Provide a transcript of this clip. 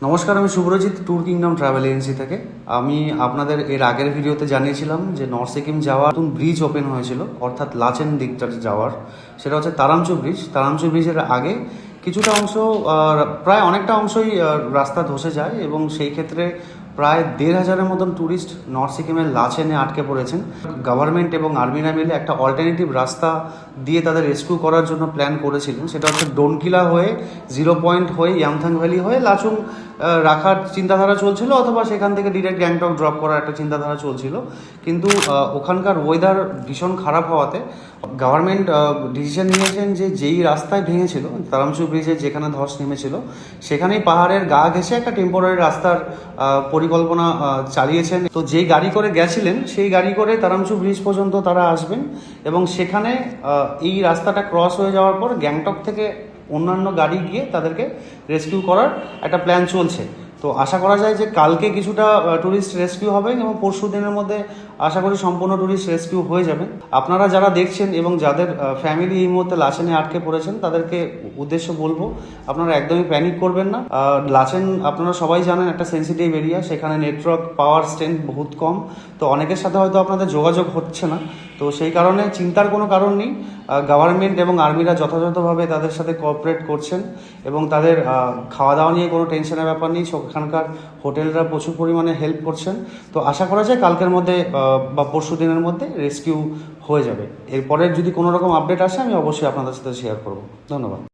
নমস্কার, আমি Subhrajit tour kingdom travel agency থেকে। আমি আপনাদের এর আগের ভিডিওতে জানিয়েছিলাম যে নর্থ সিকিম যাওয়ার নতুন ব্রিজ ওপেন হয়েছিল, অর্থাৎ লাচেন দিকটা যাওয়ার। সেটা হচ্ছে তারামচু ব্রিজ। তারামচু ব্রিজের আগে কিছুটা অংশ, প্রায় অনেকটা অংশই রাস্তা ধসে যায় এবং সেই ক্ষেত্রে প্রায় 1,500-এর মতন ট্যুরিস্ট নর্থ সিকিমের লাচেনে আটকে পড়েছেন। গভর্নমেন্ট এবং আর্মিরা মিলে একটা অল্টারনেটিভ রাস্তা দিয়ে তাদের রেস্কিউ করার জন্য প্ল্যান করেছিলেন। সেটা হচ্ছে ডোনকিলা হয়ে, 0 পয়েন্ট হয়ে, ইয়ামথাং ভ্যালি হয়ে লাচুং রাখার চিন্তাধারা চলছিল, অথবা সেখান থেকে ডিরেক্ট গ্যাংটক ড্রপ করার একটা চিন্তাধারা চলছিল। কিন্তু ওখানকার ওয়েদার ভীষণ খারাপ হওয়াতে গভর্নমেন্ট ডিসিশন নিয়েছেন যে যেই রাস্তায় ভেঙেছিল, তারামচু ব্রিজে যেখানে ধস নেমেছিল, সেখানেই পাহাড়ের গা ঘেঁষে একটা টেম্পোরারি রাস্তার পরিকল্পনা চালিয়েছেন। তো যেই গাড়ি করে গেছিলেন সেই গাড়ি করে তারামচু ব্রিজ পর্যন্ত তারা আসবেন এবং সেখানে এই রাস্তাটা ক্রস হয়ে যাওয়ার পর গ্যাংটক থেকে অন্যান্য গাড়ি গিয়ে তাদেরকে রেস্কিউ করার একটা প্ল্যান চলছে। তো আশা করা যায় যে কালকে কিছুটা ট্যুরিস্ট রেস্কিউ হবে এবং পরশু দিনের মধ্যে আশা করি সম্পূর্ণ ট্যুরিস্ট রেস্কিউ হয়ে যাবে। আপনারা যারা দেখছেন এবং যাদের ফ্যামিলি এই মুহূর্তে লাচেনে আটকে পড়েছেন, তাদেরকে উদ্দেশ্য বলবো আপনারা একদমই প্যানিক করবেন না। লাচেন আপনারা সবাই জানেন একটা সেন্সিটিভ এরিয়া, সেখানে নেটওয়ার্ক পাওয়ার স্ট্রেংথ বহুত কম। তো অনেকের সাথে হয়তো আপনাদের যোগাযোগ হচ্ছে না, তো সেই কারণে চিন্তার কোনো কারণ নেই। গভর্নমেন্ট এবং আর্মিরা যথাযথভাবে তাদের সাথে কোঅপারেট করছেন এবং তাদের খাওয়া দাওয়া নিয়ে কোনো টেনশনের ব্যাপার নেই। সেখানকার হোটেলরা প্রচুর পরিমাণে হেল্প করছেন। তো আশা করা যায় কালকের মধ্যে বা পরশু দিনের মধ্যে রেস্কিউ হয়ে যাবে। এরপরে যদি কোনো রকম আপডেট আসে আমি অবশ্যই আপনাদের সাথে শেয়ার করব। ধন্যবাদ।